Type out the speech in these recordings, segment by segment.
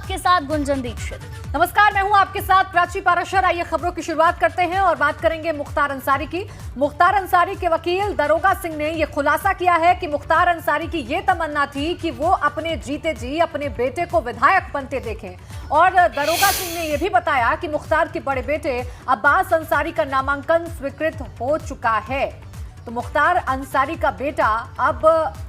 आपके साथ गुंजन दीक्षित। नमस्कार, मैं हूं आपके साथ प्राची पाराशर। आइए खबरों की शुरुआत करते हैं और बात करेंगे मुख्तार अंसारी की। मुख्तार अंसारी के वकील दरोगा सिंह ने यह खुलासा किया है कि मुख्तार अंसारी की यह तमन्ना थी कि वो अपने जीते जी अपने बेटे को विधायक बनते देखें। और दरोगा सिंह ने यह भी बताया कि मुख्तार के बड़े बेटे अब्बास अंसारी का नामांकन स्वीकृत हो चुका है। तो मुख्तार अंसारी का बेटा अब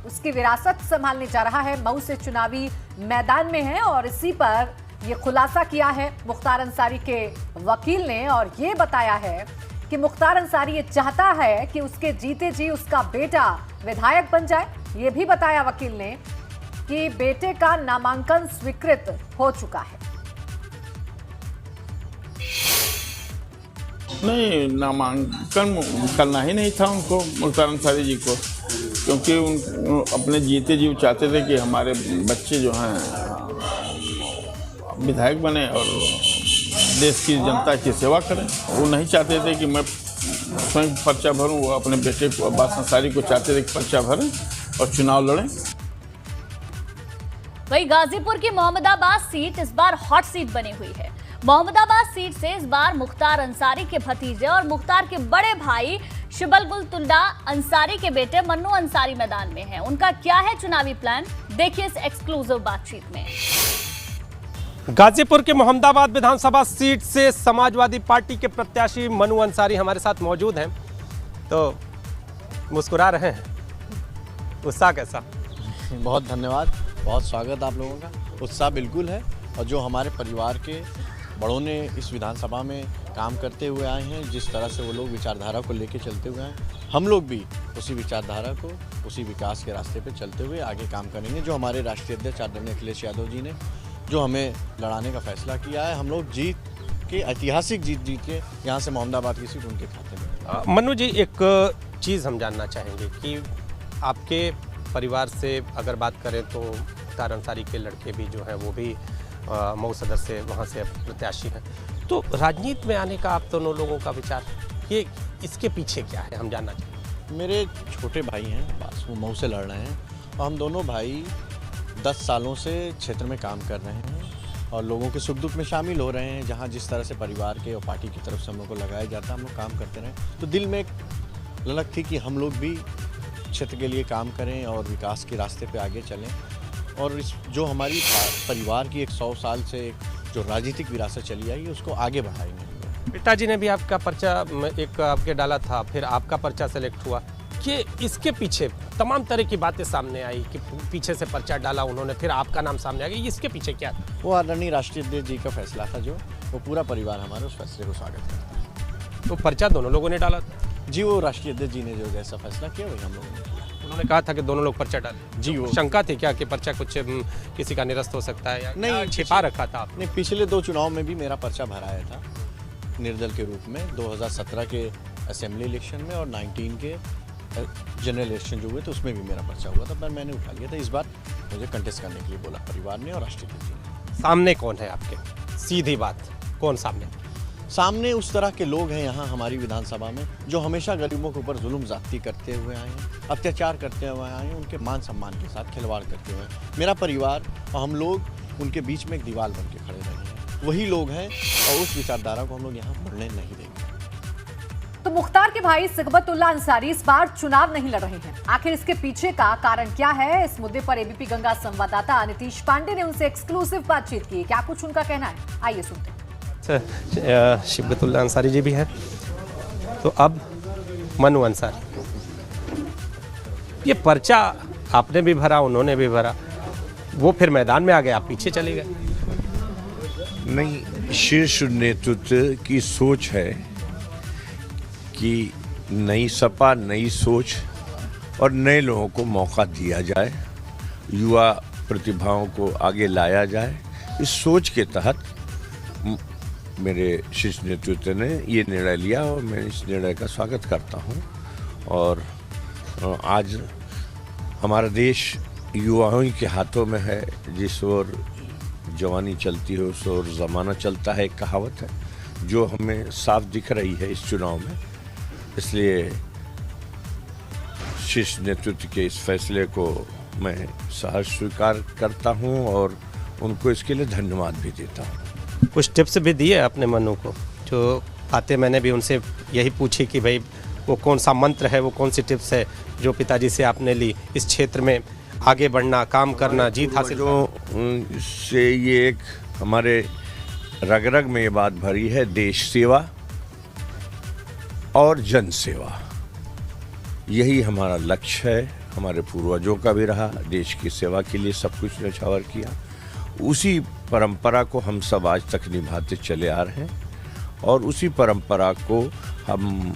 उसकी विरासत संभालने जा रहा है, मऊ से चुनावी मैदान में है और इसी पर यह खुलासा किया है मुख्तार अंसारी के वकील ने। और यह बताया है कि मुख्तार अंसारी ये चाहता है कि उसके जीते जी उसका बेटा विधायक बन जाए। यह भी बताया वकील ने कि बेटे का नामांकन स्वीकृत हो चुका है। नहीं, नामांकन करना ही नहीं था उनको, मुख्तार अंसारी जी को, क्योंकि उन अपने जीते जी चाहते थे कि हमारे बच्चे जो हैं विधायक बने और देश की जनता की सेवा करें। वो नहीं चाहते थे कि मैं स्वयं पर्चा भरूं, वो अपने बेटे को अब्बास अंसारी को चाहते थे कि पर्चा भरें और चुनाव लड़ें। वही गाजीपुर की मोहम्मदाबाद सीट इस बार हॉट सीट बनी हुई है। मोहम्मदाबाद सीट से इस बार मुख्तार अंसारी के भतीजे और मुख्तार के बड़े भाई शिबलगुल अंसारी के बेटे मन्नू अंसारी मैदान में हैं। उनका क्या है चुनावी प्लान, देखिए इस एक्सक्लूसिव बातचीत में। गाजीपुर के मोहम्मदाबाद विधानसभा सीट से समाजवादी पार्टी के प्रत्याशी मन्नू अंसारी हमारे साथ मौजूद हैं। तो मुस्कुरा रहे हैं, उत्साह कैसा? बहुत धन्यवाद, बहुत स्वागत आप लोगों का। उत्साह बिल्कुल है, और जो हमारे परिवार के बड़ों ने इस विधानसभा में काम करते हुए आए हैं, जिस तरह से वो लोग विचारधारा को लेकर चलते हुए आए, हम लोग भी उसी विचारधारा को, उसी विकास के रास्ते पे चलते हुए आगे काम करेंगे। जो हमारे राष्ट्रीय अध्यक्ष आदरणीय अखिलेश यादव जी ने जो हमें लड़ाने का फैसला किया है, हम लोग जीत के, ऐतिहासिक जीत के यहाँ से मोहम्मदाबाद की सीट उनके खाते में। मन्नू जी, एक चीज़ हम जानना चाहेंगे कि आपके परिवार से अगर बात करें तो मुख्तार अंसारी के लड़के भी जो हैं वो भी मऊ सदर से वहाँ से प्रत्याशी हैं। तो राजनीति में आने का आप दोनों लोगों का विचार, ये इसके पीछे क्या है, हम जानना चाहेंगे। मेरे छोटे भाई हैं, बस वो मऊ से लड़ रहे हैं, और हम दोनों भाई 10 सालों से क्षेत्र में काम कर रहे हैं और लोगों के सुख दुख में शामिल हो रहे हैं। जहाँ जिस तरह से परिवार के और पार्टी की तरफ से हम लोग को लगाया जाता है, हम लोग काम करते रहे। तो दिल में एक ललक थी कि हम लोग भी क्षेत्र के लिए काम करें और विकास के रास्ते पे आगे चलें, और इस जो हमारी परिवार की 100 साल से जो राजनीतिक विरासत चली आई है उसको आगे बढ़ाएंगे। पिताजी ने भी आपका पर्चा एक आपके डाला था, फिर आपका पर्चा सेलेक्ट हुआ कि इसके पीछे तमाम तरह की बातें सामने आई कि पीछे से पर्चा डाला उन्होंने, फिर आपका नाम सामने आ गया, इसके पीछे क्या था? वो आदरणीय राष्ट्रीय अध्यक्ष जी का फैसला था, जो वो पूरा परिवार हमारे उस फैसले को स्वागत करता है। तो पर्चा दोनों लोगों ने डाला था जी, वो राष्ट्रीय अध्यक्ष जी ने जो जैसा फैसला किया वही हम लोगों ने किया। उन्होंने कहा था कि दोनों लोग पर्चा डालें जी। वो शंका थी क्या कि पर्चा कुछ किसी का निरस्त हो सकता है या नहीं, छिपा रखा था आपने? नहीं, पिछले 2 चुनाव में भी मेरा पर्चा भराया था निर्दल के रूप में, 2017 के असेंबली इलेक्शन में और 19 के जनरल इलेक्शन जो हुए थे उसमें भी मेरा पर्चा हुआ था, पर मैंने उठा लिया था। इस बार मुझे कंटेस्ट करने के लिए बोला परिवार ने और राष्ट्रीय अध्यक्ष जी ने। सामने कौन है आपके? सीधी बात, कौन सामने? सामने उस तरह के लोग हैं यहाँ हमारी विधानसभा में जो हमेशा गरीबों के ऊपर जुल्म ज़्यादती करते हुए आए हैं, अत्याचार करते हुए आए हैं, उनके मान सम्मान के साथ खिलवाड़ करते हुए। मेरा परिवार और हम लोग उनके बीच में एक दीवार बन के खड़े रहे हैं, वही लोग हैं, और उस विचारधारा को हम लोग यहाँ बढ़ने नहीं देंगे। तो मुख्तार के भाई सिगबतुल्लाह अंसारी इस बार चुनाव नहीं लड़ रहे हैं। आखिर इसके पीछे का कारण क्या है, इस मुद्दे पर एबीपी गंगा संवाददाता नीतीश पांडे ने उनसे एक्सक्लूसिव बातचीत की। क्या कुछ उनका कहना है, आइए सुनते हैं। शिबगतुल्लाह अंसारी जी भी हैं, तो अब मन्नू अंसारी, ये पर्चा आपने भी भरा, उन्होंने भी भरा, वो फिर मैदान में आ गए, आप पीछे चले गए। नहीं, शीर्ष नेतृत्व की सोच है कि नई सपा, नई सोच और नए लोगों को मौका दिया जाए, युवा प्रतिभाओं को आगे लाया जाए। इस सोच के तहत मेरे शीर्ष नेतृत्व ने ये निर्णय लिया और मैं इस निर्णय का स्वागत करता हूँ। और आज हमारा देश युवाओं के हाथों में है, जिस ओर जवानी चलती है उस ओर ज़माना चलता है, एक कहावत है जो हमें साफ दिख रही है इस चुनाव में। इसलिए शीर्ष नेतृत्व के इस फैसले को मैं सहर्ष स्वीकार करता हूं और उनको इसके लिए धन्यवाद भी देता हूँ। कुछ टिप्स भी दिए अपने मनु को, जो बातें मैंने भी उनसे यही पूछी कि भाई वो कौन सा मंत्र है, वो कौन सी टिप्स है जो पिताजी से आपने ली इस क्षेत्र में आगे बढ़ना, काम करना, जीत हासिल जो से ये एक हमारे रग रग में ये बात भरी है, देश सेवा और जन सेवा, यही हमारा लक्ष्य है। हमारे पूर्वजों का भी रहा, देश की सेवा के लिए सब कुछ न्यौछावर किया। उसी परंपरा को हम सब आज तक निभाते चले आ रहे हैं और उसी परंपरा को हम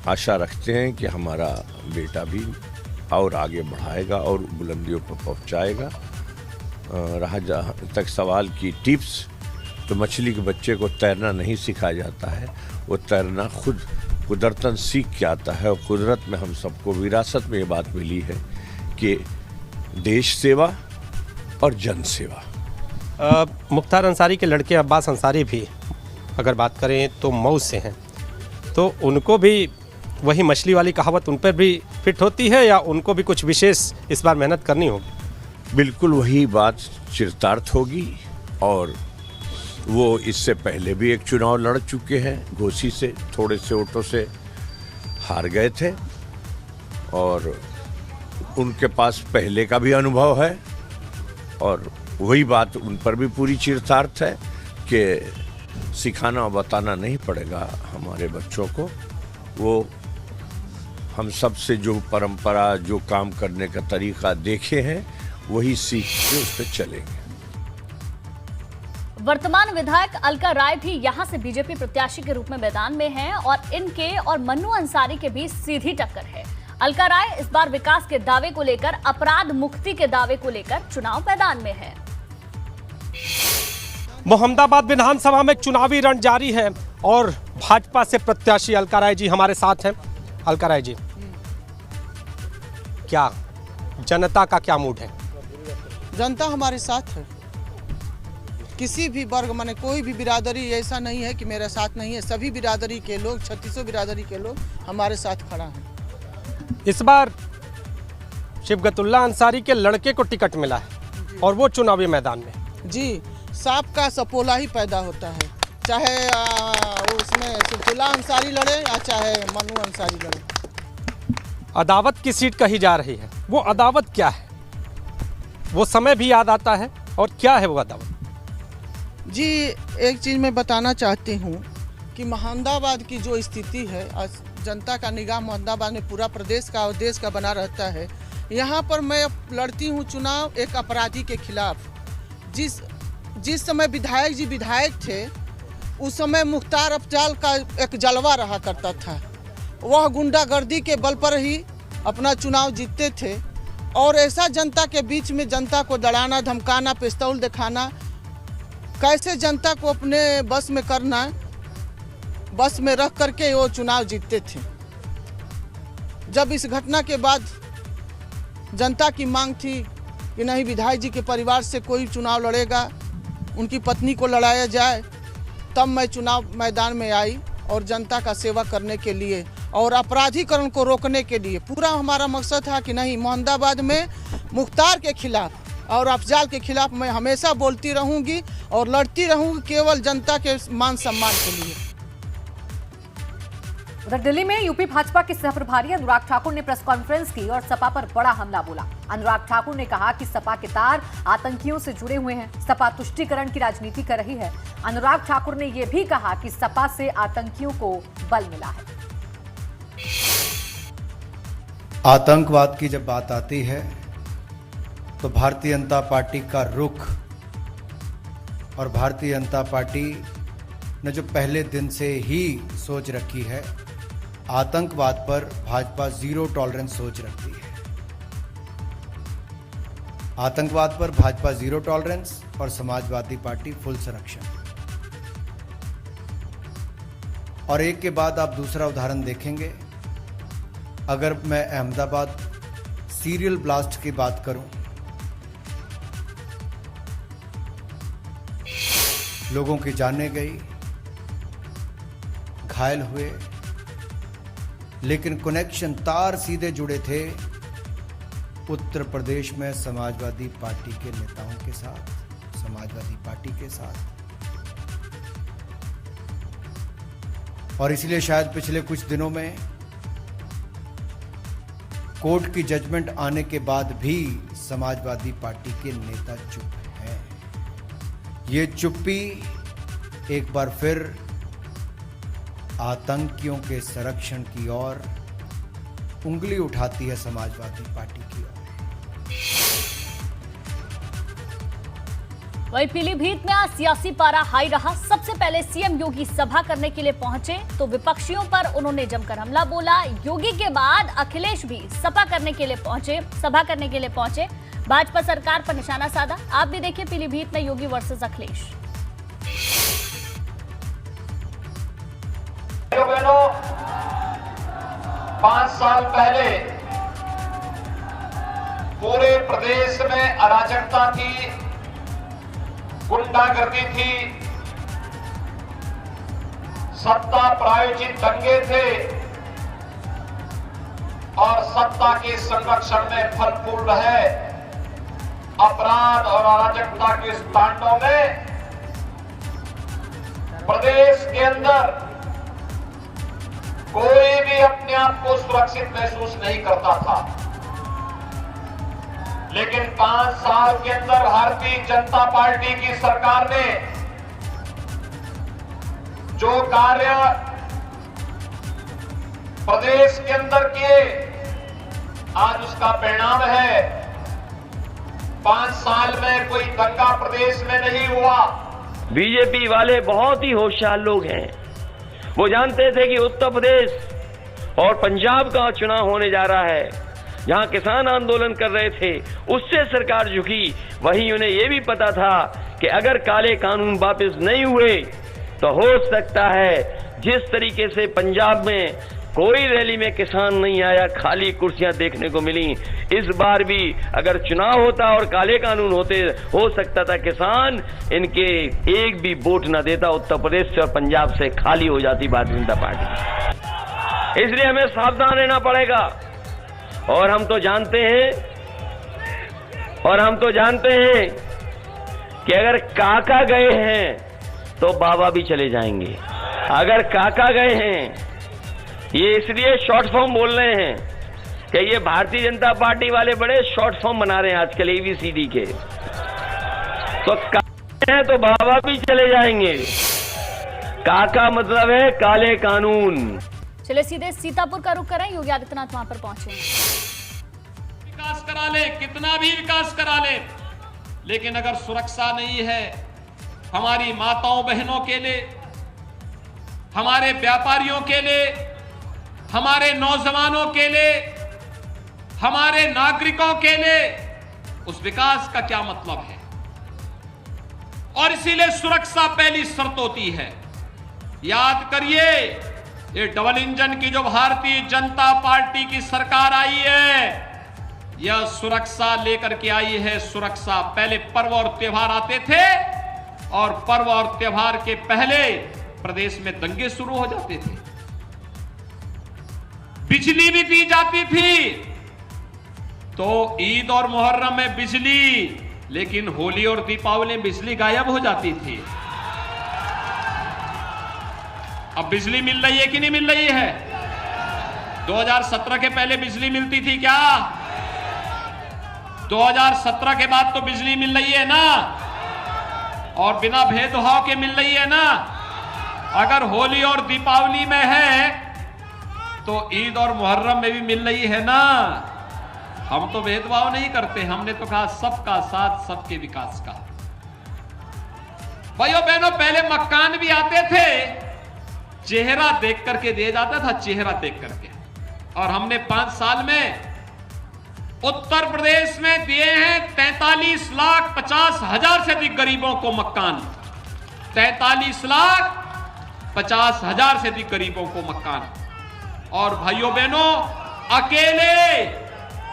आशा रखते हैं कि हमारा बेटा भी और आगे बढ़ाएगा और बुलंदियों पर पहुंचाएगा। रहा जहाँ तक सवाल की टिप्स, तो मछली के बच्चे को तैरना नहीं सिखाया जाता है, वो तैरना खुद कुदरतन सीख के आता है। और कुदरत में हम सबको विरासत में ये बात मिली है कि देश सेवा और जन सेवा। मुख्तार अंसारी के लड़के अब्बास अंसारी भी अगर बात करें तो मऊ से हैं, तो उनको भी वही मछली वाली कहावत उन पर भी फिट होती है या उनको भी कुछ विशेष इस बार मेहनत करनी होगी? बिल्कुल वही बात चरितार्थ होगी और वो इससे पहले भी एक चुनाव लड़ चुके हैं, घोसी से थोड़े से वोटों से हार गए थे और उनके पास पहले का भी अनुभव है और वही बात उन पर भी पूरी चरितार्थ है कि सिखाना और बताना नहीं पड़ेगा हमारे बच्चों को। वो हम सब से जो परंपरा, जो काम करने का तरीका देखे हैं, वही सीख के उस पर चलेंगे। वर्तमान विधायक अलका राय भी यहां से बीजेपी प्रत्याशी के रूप में मैदान में हैं और इनके और मन्नू अंसारी के बीच सीधी टक्कर है। अलका राय इस बार विकास के दावे को लेकर, अपराध मुक्ति के दावे को लेकर चुनाव मैदान में है। मोहम्मदाबाद विधानसभा में चुनावी रण जारी है और भाजपा से प्रत्याशी अलका राय जी हमारे साथ हैं। अलका राय जी, क्या जनता का क्या मूड है? जनता हमारे साथ है, किसी भी वर्ग माने कोई भी बिरादरी ऐसा नहीं है कि मेरे साथ नहीं है। सभी बिरादरी के लोग, 3600 बिरादरी के लोग हमारे साथ खड़ा हैं। इस बार शिबगतुल्लाह अंसारी के लड़के को टिकट मिला है और वो चुनावी मैदान में। जी, सांप का सपोला ही पैदा होता है, चाहे उसमें शिबगतुल्लाह अंसारी लड़े या चाहे मन्नू अंसारी लड़े। अदावत की सीट कही जा रही है, वो अदावत क्या है? वो समय भी याद आता है और क्या है वो अदावत? जी, एक चीज़ मैं बताना चाहती हूँ कि मोहम्मदाबाद की जो स्थिति है, आज जनता का निगाह मोहम्मदाबाद में पूरा प्रदेश का और देश का बना रहता है। यहाँ पर मैं लड़ती हूँ चुनाव एक अपराधी के खिलाफ। जिस समय विधायक जी विधायक थे, उस समय मुख्तार अफजाल का एक जलवा रहा करता था। वह गुंडागर्दी के बल पर ही अपना चुनाव जीतते थे और ऐसा जनता के बीच में जनता को डराना, धमकाना, पिस्तौल दिखाना, कैसे जनता को अपने बस में करना, बस में रख करके वो चुनाव जीतते थे। जब इस घटना के बाद जनता की मांग थी कि नहीं, विधायक जी के परिवार से कोई चुनाव लड़ेगा, उनकी पत्नी को लड़ाया जाए, तब मैं चुनाव मैदान में आई और जनता का सेवा करने के लिए और अपराधीकरण को रोकने के लिए। पूरा हमारा मकसद था कि नहीं, मोहम्मदाबाद में मुख्तार के खिलाफ और अफजाल के खिलाफ मैं हमेशा बोलती रहूंगी और लड़ती रहूंगी, केवल जनता के मान सम्मान के लिए। उधर दिल्ली में यूपी भाजपा के सह प्रभारी अनुराग ठाकुर ने प्रेस कॉन्फ्रेंस की और सपा पर बड़ा हमला बोला। अनुराग ठाकुर ने कहा कि सपा के तार आतंकियों से जुड़े हुए हैं, सपा तुष्टीकरण की राजनीति कर रही है। अनुराग ठाकुर ने यह भी कहा कि सपा से आतंकियों को बल मिला है। आतंकवाद की जब बात आती है तो भारतीय जनता पार्टी का रुख और भारतीय जनता पार्टी ने जो पहले दिन से ही सोच रखी है, आतंकवाद पर भाजपा जीरो टॉलरेंस सोच रखती है। आतंकवाद पर भाजपा जीरो टॉलरेंस और समाजवादी पार्टी फुल संरक्षण। और एक के बाद आप दूसरा उदाहरण देखेंगे। अगर मैं अहमदाबाद सीरियल ब्लास्ट की बात करूं, लोगों की जानें गई, घायल हुए, लेकिन कनेक्शन तार सीधे जुड़े थे उत्तर प्रदेश में समाजवादी पार्टी के नेताओं के साथ, समाजवादी पार्टी के साथ। और इसलिए शायद पिछले कुछ दिनों में कोर्ट की जजमेंट आने के बाद भी समाजवादी पार्टी के नेता चुप हैं। ये चुप्पी एक बार फिर आतंकियों के संरक्षण की ओर उंगली उठाती है समाजवादी पार्टी की ओर। वहीं पीलीभीत में आज सियासी पारा हाई रहा। सबसे पहले सीएम योगी सभा करने के लिए पहुंचे तो विपक्षियों पर उन्होंने जमकर हमला बोला। योगी के बाद अखिलेश भी सभा करने के लिए पहुंचे, भाजपा सरकार पर निशाना साधा। आप भी देखिए पीलीभीत में योगी वर्सेस अखिलेश। बहनों, 5 साल पहले पूरे प्रदेश में अराजकता थी, गुंडागर्दी थी, सत्ता प्रायोजित दंगे थे और सत्ता के संरक्षण में फल फूल रहे अपराध और अराजकता के इस तांडव में प्रदेश के अंदर कोई भी अपने आप को सुरक्षित महसूस नहीं करता था। लेकिन 5 साल के अंदर भारतीय जनता पार्टी की सरकार ने जो कार्य प्रदेश के अंदर किए, आज उसका परिणाम है। 5 साल में कोई दंगा प्रदेश में नहीं हुआ। बीजेपी वाले बहुत ही होशियार लोग हैं। वो जानते थे कि उत्तर प्रदेश और पंजाब का चुनाव होने जा रहा है, जहां किसान आंदोलन कर रहे थे, उससे सरकार झुकी। वहीं उन्हें यह भी पता था कि अगर काले कानून वापस नहीं हुए तो हो सकता है जिस तरीके से पंजाब में कोई रैली में किसान नहीं आया, खाली कुर्सियां देखने को मिली, इस बार भी अगर चुनाव होता और काले कानून होते, हो सकता था किसान इनके एक भी वोट न देता, उत्तर प्रदेश से और पंजाब से खाली हो जाती भारतीय जनता पार्टी। इसलिए हमें सावधान रहना पड़ेगा। और हम तो जानते हैं कि अगर काका गए हैं तो बाबा भी चले जाएंगे। अगर काका गए हैं, ये इसलिए शॉर्ट फॉर्म बोल रहे हैं कि ये भारतीय जनता पार्टी वाले बड़े शॉर्ट फॉर्म बना रहे हैं आजकल ABCD के। तो काका हैं तो बाबा भी चले जाएंगे। काका मतलब है काले कानून। चलिए सीधे सीतापुर का रुख करें। योगी आदित्यनाथ वहां पर पहुंचे। विकास करा ले, कितना भी विकास करा ले, लेकिन अगर सुरक्षा नहीं है हमारी माताओं बहनों के लिए, हमारे व्यापारियों के लिए, हमारे नौजवानों के लिए, हमारे नागरिकों के लिए, उस विकास का क्या मतलब है? और इसीलिए सुरक्षा पहली शर्त होती है। याद करिए, ये डबल इंजन की जो भारतीय जनता पार्टी की सरकार आई है, यह सुरक्षा लेकर के आई है। सुरक्षा, पहले पर्व और त्योहार आते थे और पर्व और त्योहार के पहले प्रदेश में दंगे शुरू हो जाते थे, बिजली भी दी जाती थी। तो ईद और मुहर्रम में बिजली, लेकिन होली और दीपावली में बिजली गायब हो जाती थी। अब बिजली मिल रही है कि नहीं मिल रही है? 2017 के पहले बिजली मिलती थी क्या? 2017 के बाद तो बिजली मिल रही है ना, और बिना भेदभाव के मिल रही है ना। अगर होली और दीपावली में है तो ईद और मुहर्रम में भी मिल रही है ना। हम तो भेदभाव नहीं करते, हमने तो कहा सबका साथ सबके विकास का। भाइयों बहनों, पहले मकान भी आते थे, चेहरा देख करके दिया जाता था, चेहरा देख करके। और हमने 5 साल में उत्तर प्रदेश में दिए हैं 43,50,000 से अधिक गरीबों को मकान। 43,50,000 से अधिक गरीबों को मकान। और भाइयों बहनों,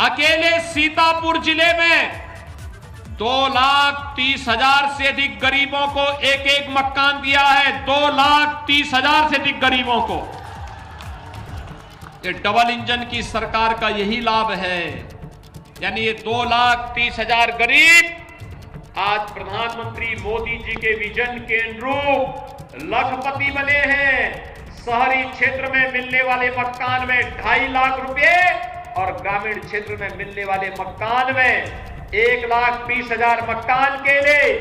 अकेले सीतापुर जिले में 2,30,000 से अधिक गरीबों को एक मकान दिया है। 2,30,000 से अधिक गरीबों को। ये डबल इंजन की सरकार का यही लाभ है। यानी ये 2,30,000 गरीब आज प्रधानमंत्री मोदी जी के विजन के अनुरूप लखपति बने हैं। शहरी क्षेत्र में मिलने वाले मकान में 2.5 लाख रुपए और ग्रामीण क्षेत्र में मिलने वाले मकान में 1,20,000 मकान के लिए,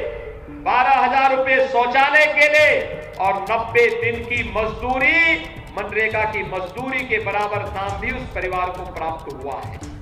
12,000 रुपए शौचालय के लिए और 90 दिन की मजदूरी, मनरेगा की मजदूरी के बराबर दाम भी उस परिवार को प्राप्त हुआ है।